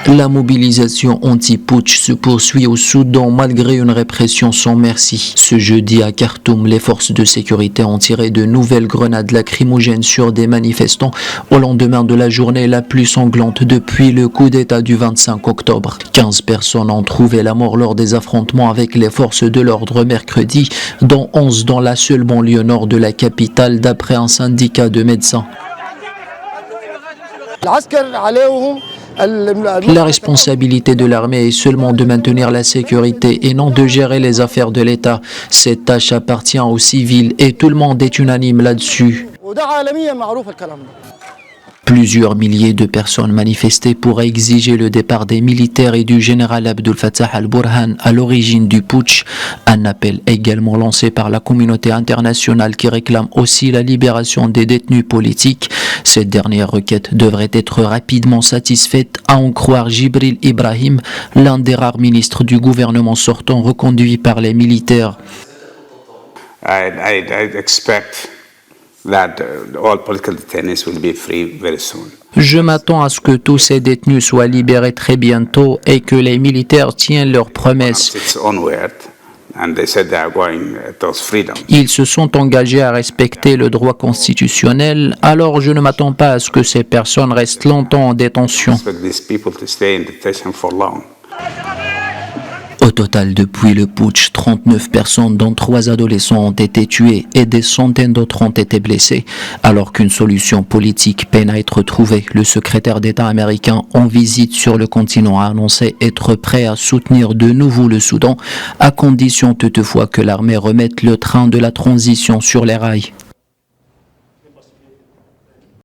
La mobilisation anti-putsch se poursuit au Soudan malgré une répression sans merci. Ce jeudi à Khartoum, les forces de sécurité ont tiré de nouvelles grenades lacrymogènes sur des manifestants au lendemain de la journée la plus sanglante depuis le coup d'État du 25 octobre. 15 personnes ont trouvé la mort lors des affrontements avec les forces de l'ordre mercredi, dont 11 dans la seule banlieue nord de la capitale d'après un syndicat de médecins. La responsabilité de l'armée est seulement de maintenir la sécurité et non de gérer les affaires de l'État. Cette tâche appartient aux civils et tout le monde est unanime là-dessus. Plusieurs milliers de personnes manifestaient pour exiger le départ des militaires et du général Abdel Fattah al-Burhan à l'origine du putsch. Un appel également lancé par la communauté internationale qui réclame aussi la libération des détenus politiques. Cette dernière requête devrait être rapidement satisfaite, à en croire Jibril Ibrahim, l'un des rares ministres du gouvernement sortant reconduit par les militaires. I expect that all political detainees will be free very soon. Je m'attends à ce que tous ces détenus soient libérés très bientôt et que les militaires tiennent leurs promesses. Ils se sont engagés à respecter le droit constitutionnel, alors je ne m'attends pas à ce que ces personnes restent longtemps en détention. Au total, depuis le putsch, 39 personnes, dont 3 adolescents, ont été tuées et des centaines d'autres ont été blessées. Alors qu'une solution politique peine à être trouvée, le secrétaire d'État américain en visite sur le continent a annoncé être prêt à soutenir de nouveau le Soudan, à condition toutefois que l'armée remette le train de la transition sur les rails.